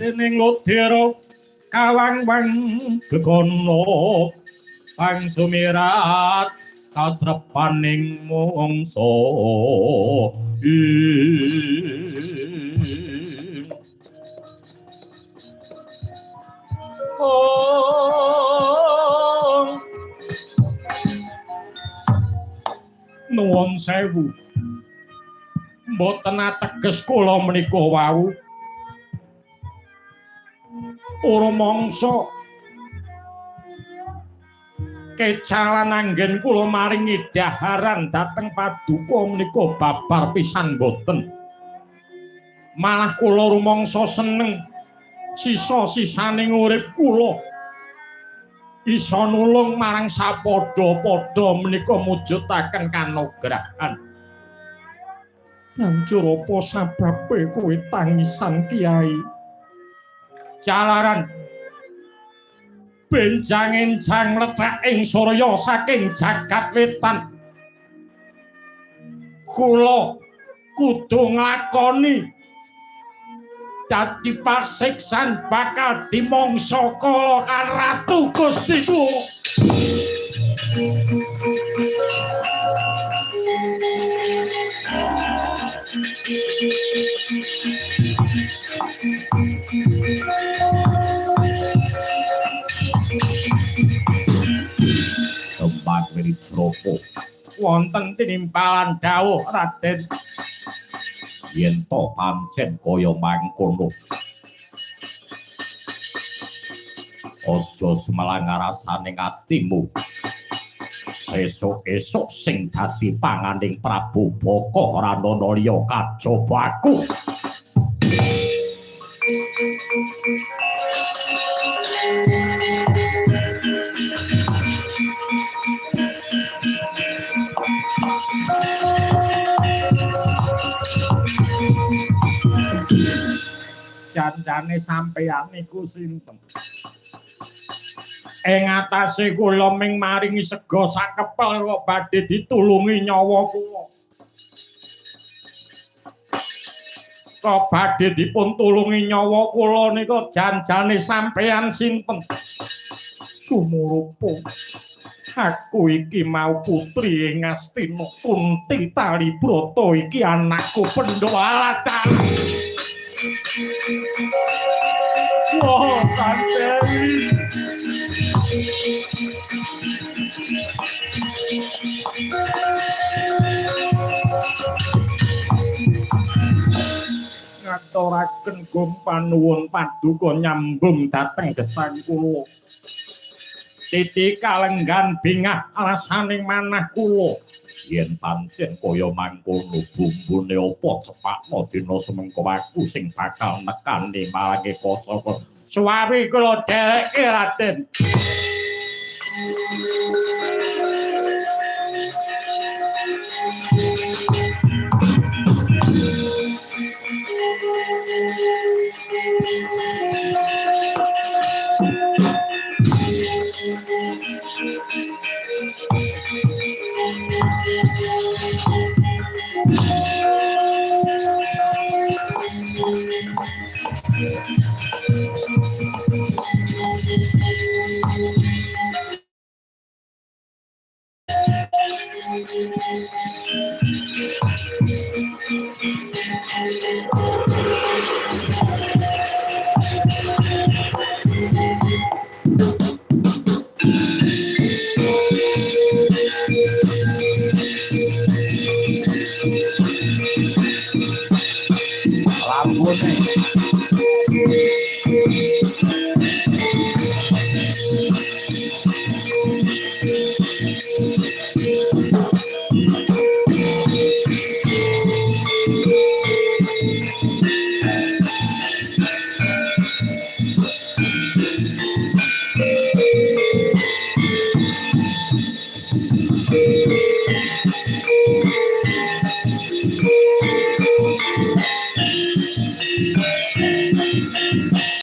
dening lodira kawang-wang gegono pang sumirat kasrepaning mungsa nuwun sewu mboten ateges kula menika wau ora mangsa kecalan anggen kula maringi daharan dhateng paduka menika babar pisan boten malah kula rumangsa seneng sisa-sisaning urip kula isa nulung marang sapadha-padha menika mujudaken kanugrahan. Banjur apa sababe kowe tangisan Kiai? Jalaran benjang-enjang letak ing surya saking jagat wetan. Kula kudu nglakoni dadi pasiksan bakal dimangsa kala kan Ratu Gustiku. Tempat Wiropo wonten tinimpalan dawuh Raden yen to pancen kaya mangkono aja semelang rasaning atimu esuk-esuk sing dadi panganing Prabu Baka Ranana liya kajaba aku. Jandane sampeyan niku sinten? Ing atase kula ming maringi sega sakepel kok badhe ditulungi nyawa kula. Kok badhe dipun tulungi nyawa kula nika janjane sampeyan sinten? Sumurupa aku iki mau putri ing Astina Kunti Talibrata iki anakku Pendhawalan. Wah, Kandewi. Ngaturaken gumpanuwun paduka nyambung dhateng gesang kula. Titi kalenggan bingah alasaning manah kula. Yen pancen kaya mangkono bumbune apa cepakno dina semengko aku sing bakal nekani malange kosoko. Suwawi kula dhereke Raden.